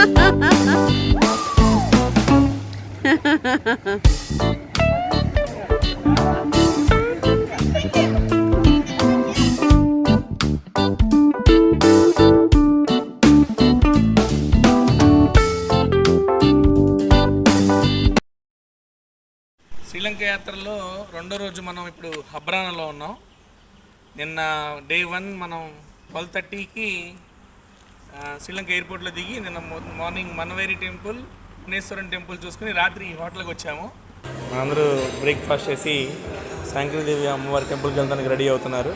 శ్రీలంక యాత్రలో రెండో రోజు మనం ఇప్పుడు హబ్రానాలో ఉన్నాం. నిన్న డే 1 మనం 12:30కి శ్రీలంక ఎయిర్పోర్ట్లో దిగి నిన్న మార్నింగ్ మన్వేరి టెంపుల్, మునేశ్వరం టెంపుల్ చూసుకుని రాత్రి ఈ హోటల్కి వచ్చాము. అందరూ బ్రేక్ఫాస్ట్ చేసి శాంకరీదేవి అమ్మవారి టెంపుల్కి వెళ్తానికి రెడీ అవుతున్నారు.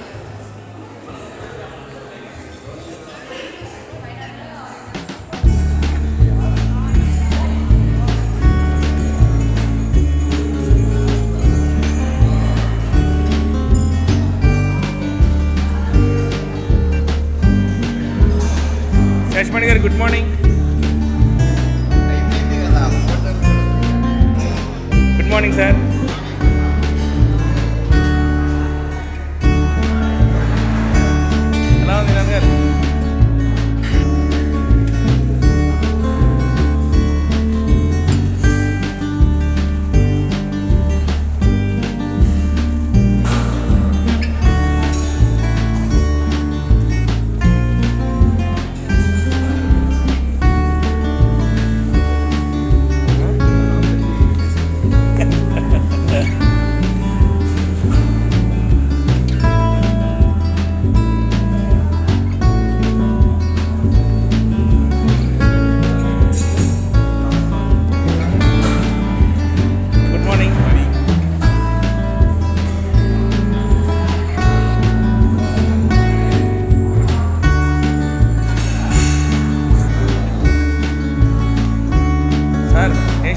యశ్మణి గారు good morning. Good morning sir. ఎలా ఉంది నాన్న గారు?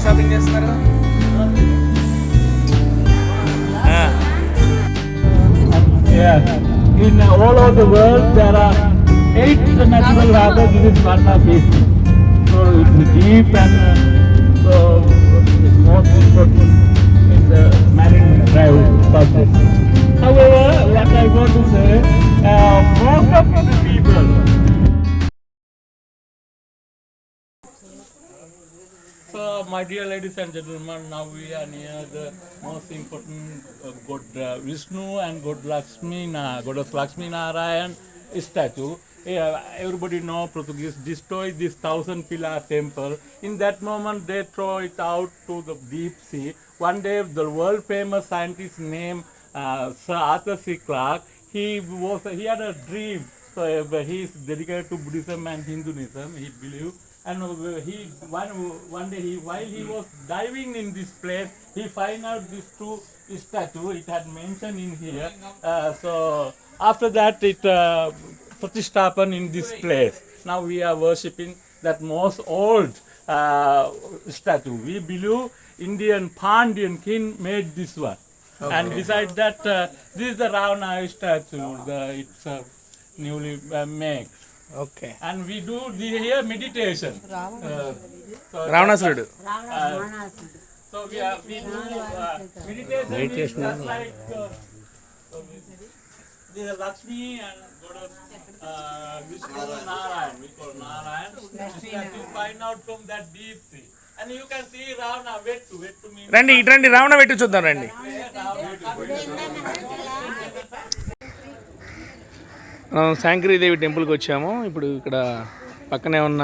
షాపింగ్ చేస్తున్నారు? In all over the world there are 8 natural harbors. This is one of it. So it's deep and so it's most important in the marine drive process. However, what I want to say, most of the people So, my dear ladies and gentlemen, now we are near the most important God Vishnu and Goddess Lakshmi Narayan statue. Everybody know Portuguese destroyed this 1,000-pillar temple. In that moment, they throw it out to the deep sea. One day, the world-famous scientist named Sir Arthur C. Clarke, he had a dream. So he is dedicated to Buddhism and Hinduism. He believed. And one day while he was diving in this place, he find out this two statue. It had mentioned in here. So after that, it Pratishthapan in this place. Now we are worshipping that most old statue. We believe Indian Pandyan king made this one. Okay. And besides that, this is the Ravana statue. It's newly made. Okay. And we do here meditation. రావణాసురుడు. So we do meditation just like this is Lakshmi and Goddess Vishnu Narayan. We call Narayan. You find out from that deep sea. And you can see Ravana Vettu. Vettu means. రండి ఇటు రండి, రావణ వెట్టు చూద్దాం రండి. మనం శాంకరీదేవి టెంపుల్కి వచ్చాము. ఇప్పుడు ఇక్కడ పక్కనే ఉన్న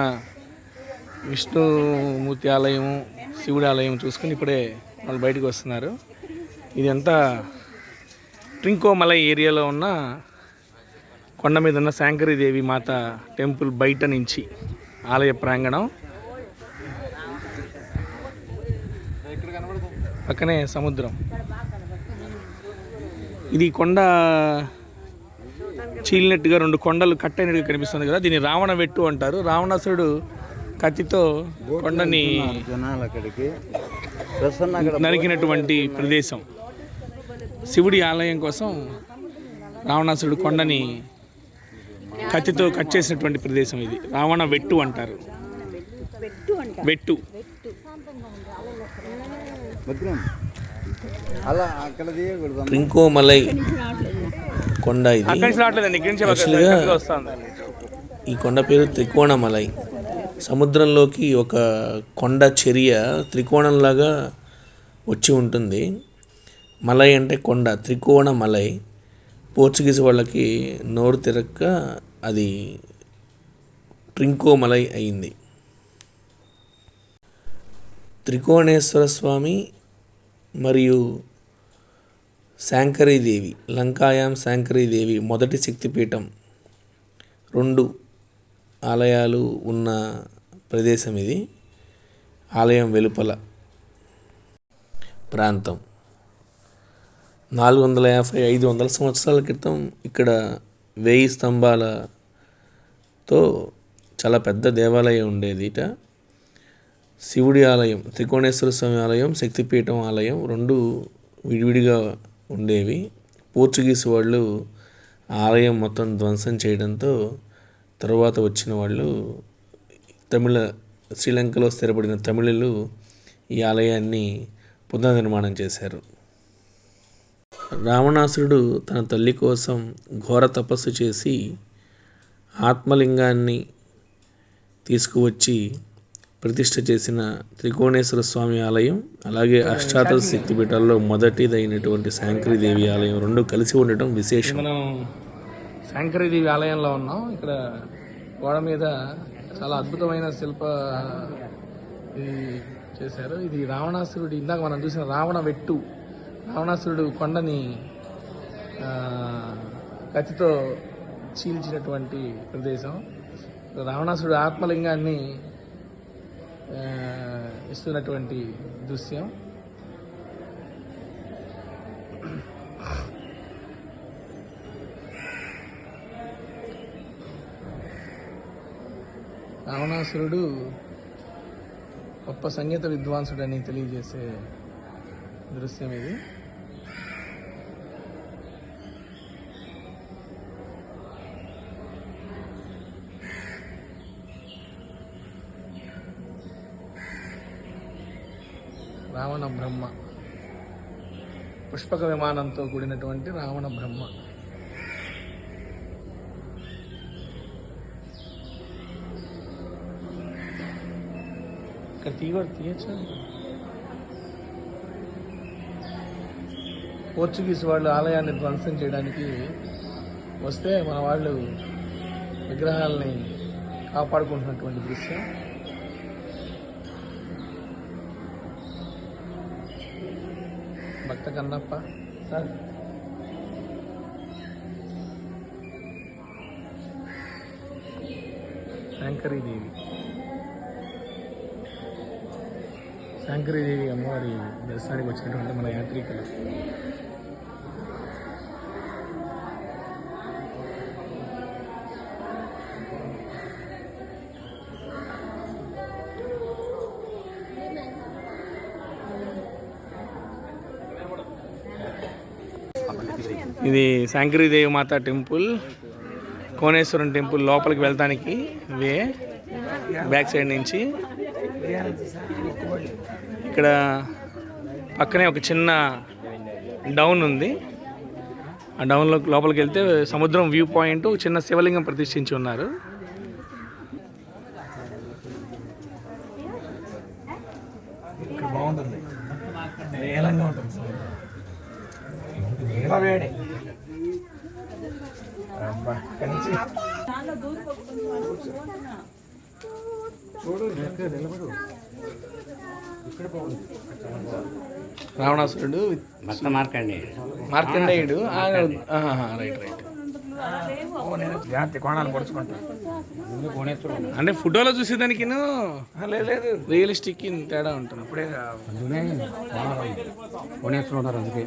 విష్ణుమూర్తి ఆలయము, శివుడి ఆలయం చూసుకుని ఇప్పుడే వాళ్ళు బయటకు వస్తున్నారు. ఇది అంతా ట్రింకోమలై ఏరియాలో ఉన్న కొండ మీద ఉన్న శాంకరీదేవి మాత టెంపుల్ బయట నుంచి ఆలయ ప్రాంగణం. పక్కనే సముద్రం. ఇది కొండ చీలినట్టుగా 2 కొండలు కట్టైనట్టుగా కనిపిస్తుంది కదా, దీన్ని రావణ వెట్టు అంటారు. రావణాసురుడు కత్తితో కొండని నరికినటువంటి ప్రదేశం. శివుడి ఆలయం కోసం రావణాసురుడు కొండని కత్తితో కట్ చేసినటువంటి ప్రదేశం ఇది. రావణ వెట్టు అంటారు. వెట్టు. ట్రింకోమలై కొండ ఇది. ఈ కొండ పేరు త్రికోణమలై. సముద్రంలోకి ఒక కొండ చర్య త్రికోణంలాగా వచ్చి ఉంటుంది. మలై అంటే కొండ, త్రికోణ మలై. పోర్చుగీస్ వాళ్ళకి నోరు తిరక్క అది ట్రింకో మలై అయింది. త్రికోణేశ్వర స్వామి మరియు శాంకరీదేవి, లంకాయాం శాంకరీదేవి మొదటి శక్తిపీఠం, 2 ఆలయాలు ఉన్న ప్రదేశం ఇది. ఆలయం వెలుపల ప్రాంతం 450-500 సంవత్సరాల క్రితం ఇక్కడ 1000 స్తంభాలతో చాలా పెద్ద దేవాలయం ఉండేదిట. శివుడి ఆలయం, త్రికోణేశ్వర స్వామి ఆలయం, శక్తిపీఠం ఆలయం 2 విడివిడిగా ఉండేవి. పోర్చుగీస్ వాళ్ళు ఆలయం మొత్తం ధ్వంసం చేయడంతో తరువాత వచ్చిన వాళ్ళు శ్రీలంకలో స్థిరపడిన తమిళులు ఈ ఆలయాన్ని పునర్నిర్మాణం చేశారు. రావణాసురుడు తన తల్లి కోసం ఘోర తపస్సు చేసి ఆత్మలింగాన్ని తీసుకువచ్చి ప్రతిష్ఠ చేసిన త్రికోణేశ్వర స్వామి ఆలయం, అలాగే అష్టాదశ శక్తిపీఠాల్లో మొదటిదైనటువంటి శాంకరీదేవి ఆలయం 2 కలిసి ఉండటం విశేషం. మనం శాంకరీదేవి ఆలయంలో ఉన్నాం. ఇక్కడ గోడ మీద చాలా అద్భుతమైన శిల్ప ఇది చేశారు. ఇది రావణాసురుడు, ఇందాక మనం చూసిన రావణాసురుడు కొండని కత్తితో చీల్చినటువంటి ప్రదేశం. రావణాసురుడు ఆత్మలింగాన్ని ఇస్తున్నటువంటి దృశ్యం. రావణాసురుడు గొప్ప సంగీత విద్వాంసుడని తెలియజేసే దృశ్యం ఇది. రావణ బ్రహ్మ, పుష్పక విమానంతో కూడినటువంటి రావణ బ్రహ్మ. ఇక్కడ తీయచ్చు. పోర్చుగీస్ వాళ్ళు ఆలయాన్ని ధ్వంసం చేయడానికి వస్తే మన వాళ్ళు విగ్రహాలని కాపాడుకుంటున్నటువంటి దృశ్యం. భక్త కన్నప్ప సార్, శాంకరీదేవి అమ్మవారి దర్శనానికి వచ్చినటువంటి మన యాత్రికులు. ఇది శాంకరీదేవి మాత టెంపుల్, కోనేశ్వరం టెంపుల్ లోపలికి వెళ్తానికి బ్యాక్ సైడ్ నుంచి. ఇక్కడ పక్కనే ఒక చిన్న డౌన్ ఉంది. ఆ డౌన్లో లోపలికి వెళ్తే సముద్రం వ్యూ పాయింట్, చిన్న శివలింగం ప్రతిష్ఠించి ఉన్నారు. బాగుంటుంది, నీలంగా ఉంటుంది. రావణాసురుడు మార్కండేయుడు. Right right. కోణాలు పొడుచుకుంటా అంటే ఫోటోలో చూసేదానికి లేదు, రియలిస్టిక్ తేడా ఉంటుంది. అప్పుడే కోణేశ్వరుడు అందుకే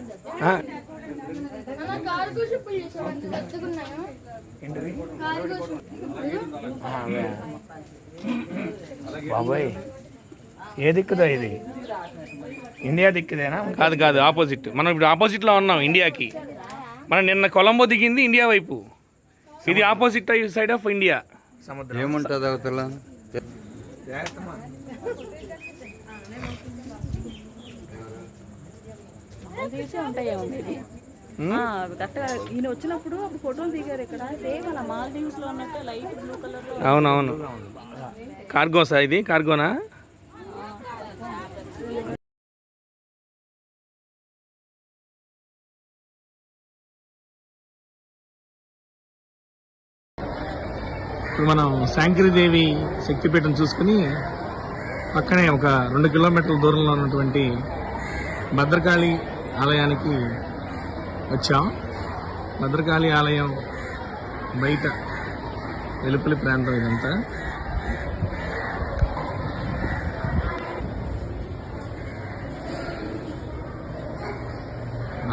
బాబాయ్. ఏ దిక్కుదా ఇది? ఇండియా దిక్కుదేనా? కాదు కాదు, ఆపోజిట్. మనం ఇప్పుడు ఆపోజిట్లో ఉన్నాం ఇండియాకి. మనం నిన్న కొలంబో దిగింది ఇండియా వైపు, ఇది ఆపోజిట్ సైడ్ ఆఫ్ ఇండియా. సముద్రం ఏముంటుంది అవతల? ఈయన వచ్చినప్పుడు అప్పుడు ఫోటోలు దిగారు ఇక్కడ, సేమ్ అలా మాల్దీవ్స్ లో ఉన్నట్టే లైట్ బ్లూ కలర్. అవునవును. కార్గోసా ఇది? కార్గోనా? ఇప్పుడు మనం శాంకరీదేవి శక్తిపీఠం చూసుకుని పక్కనే ఒక 2 కిలోమీటర్ల దూరంలో ఉన్నటువంటి భద్రకాళి ఆలయానికి వచ్చాం. భద్రకాళి ఆలయం బయట వెలుపలి ప్రాంతం ఇదంతా.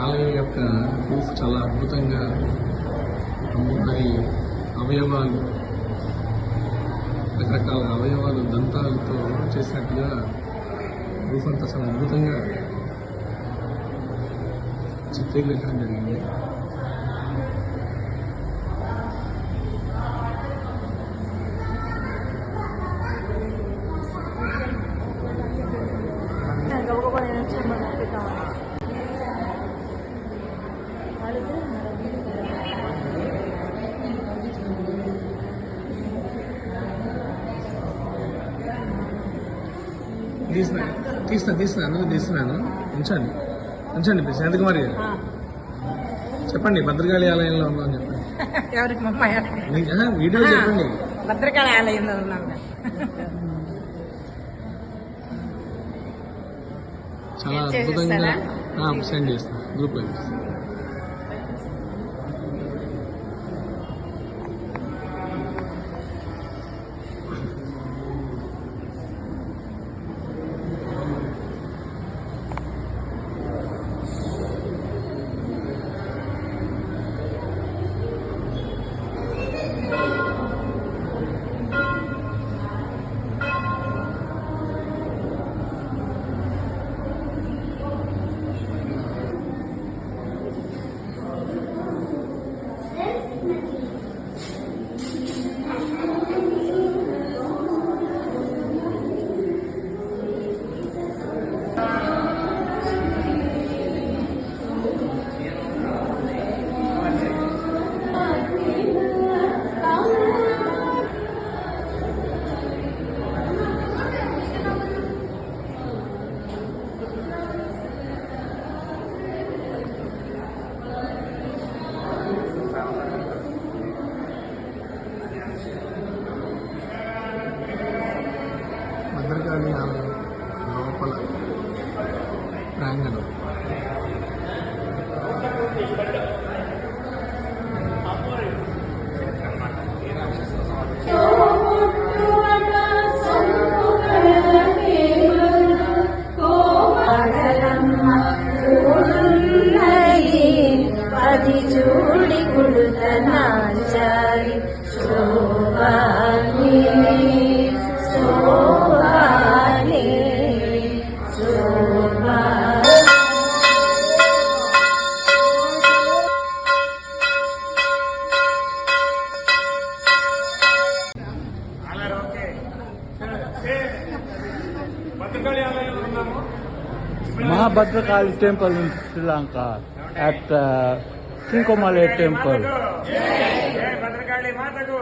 ఆలయం యొక్క రూఫ్ చాలా అద్భుతంగా అమ్మవారి అవయవాలు, రకరకాల అవయవాలు దంతాలతో చేసినట్టుగా రూఫ్ అంతా చాలా అద్భుతంగా చిత్రీకరించడం జరిగింది. తీస్తున్నాను. ఉంచండి శాంతకుమారి గారు చెప్పండి. భద్రకాళి ఆలయంలో ఉన్నాం చెప్పండి. వీడియో చెప్పండి. భద్రకాళి ఆలయంలో ఉన్నాం. చాలా అద్భుతంగా సెండ్ చేస్తాను గ్రూప్లో. భద్రకాళి ఆలయం లోపల ప్రాంగణం. అది చూడి కుడుతనాచారి శోభాని శోభాని శోభాని. భద్రకాళి ఆలయంలో ఉన్నాము. Mahabhadrakali temple in Sri Lanka at Trincomalee temple. Bhadrakali మాతకు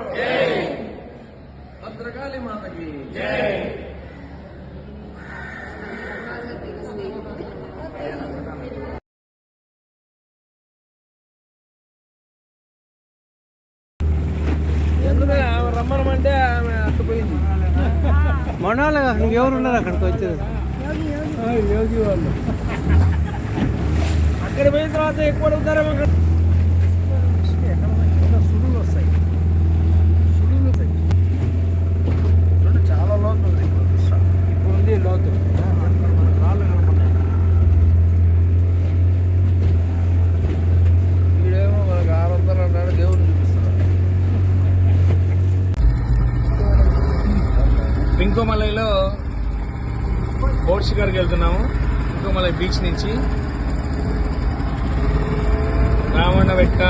భద్రకాళి మాతకి రమ్మనమంటే ఆమె అట్టుపోయింది. మొన్నాళ్ళ ఇంకెవరున్నారు అక్కడికి వచ్చేది? యోగి వాళ్ళు అక్కడ పోయిన తర్వాత ఎక్కువ అడుగుతారేమో. అక్కడ సుడులు వస్తాయి, సుడులు వస్తాయి. చూడండి చాలా లోతు ఉంది. ఇప్పుడు ఉంది లోతు. వీడేమో మనకు 600 అన్నాడు, దేవుడిని చూపిస్తున్నాడు. పింకోమలైలో బోట్ షికార్కి వెళ్తున్నాము. పింకోమలై బీచ్ నుంచి రావణబెట్ట,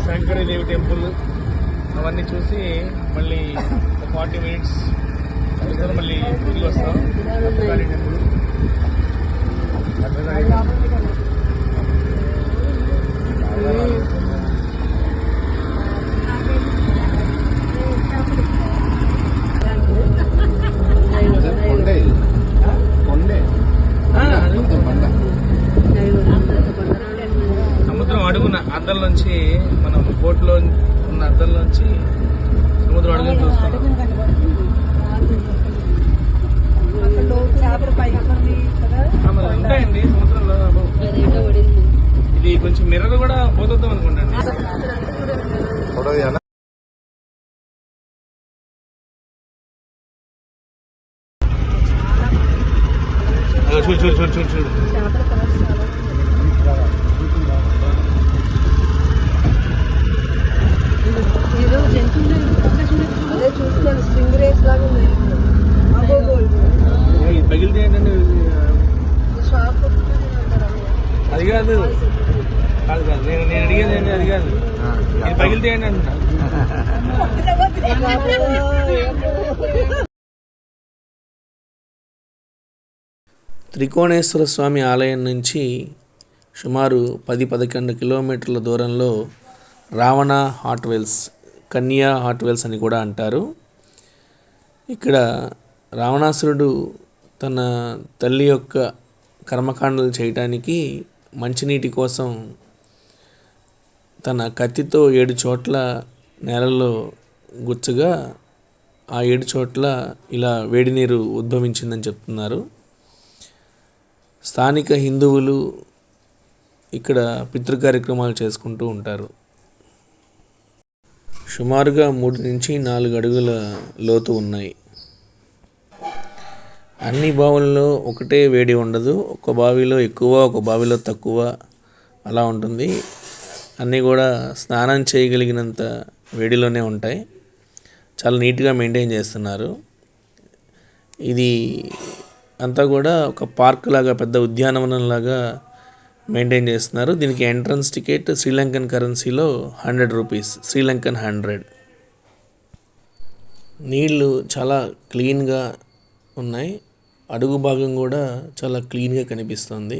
శంకరీదేవి టెంపుల్ అవన్నీ చూసి మళ్ళీ 40 మినిట్స్ మళ్ళీ తిరిగి వస్తాం. భద్రకాళి టెంపుల్ నేను చూస్తాను. మరి ఉంటాయండి సముద్రంలో. ఇది కొంచెం మిర్రర్ కూడా పోతొద్దాం అనుకుంటాండి. చూడు చూడు చూడు చూడు చూడు. ఇది పగిలితే ఏంటంటే అది కాదు కాదు కాదు నేను అడిగేది ఏంటి అది కాదు. ఇది పగిలితే ఏంటి అంటున్నా. త్రికోణేశ్వర స్వామి ఆలయం నుంచి సుమారు 10-11 కిలోమీటర్ల దూరంలో రావణ హాట్ వెల్స్, కన్యా హాట్ వెల్స్ అని కూడా అంటారు. ఇక్కడ రావణాసురుడు తన తల్లి యొక్క కర్మకాండలు చేయటానికి మంచినీటి కోసం తన కత్తితో 7 చోట్ల నేలలో గుచ్చగా ఆ 7 చోట్ల ఇలా వేడి నీరు ఉద్భవించిందని చెప్తున్నారు. స్థానిక హిందువులు ఇక్కడ పితృ కార్యక్రమాలు చేసుకుంటూ ఉంటారు. సుమారుగా 3 నుంచి 4 అడుగుల లోతు ఉన్నాయి. అన్ని బావుల్లో ఒకటే వేడి ఉండదు. ఒక బావిలో ఎక్కువ, ఒక బావిలో తక్కువ అలా ఉంటుంది. అన్నీ కూడా స్నానం చేయగలిగినంత వేడిలోనే ఉంటాయి. చాలా నీట్గా మెయింటైన్ చేస్తున్నారు. ఇది అంతా కూడా ఒక పార్క్ లాగా, పెద్ద ఉద్యానవనం లాగా మెయింటైన్ చేస్తున్నారు. దీనికి ఎంట్రన్స్ టికెట్ శ్రీలంకన్ కరెన్సీలో 100 రూపీస్, శ్రీలంకన్ 100. నీళ్ళు చాలా క్లీన్గా ఉన్నాయి. అడుగు భాగం కూడా చాలా క్లీన్గా కనిపిస్తుంది.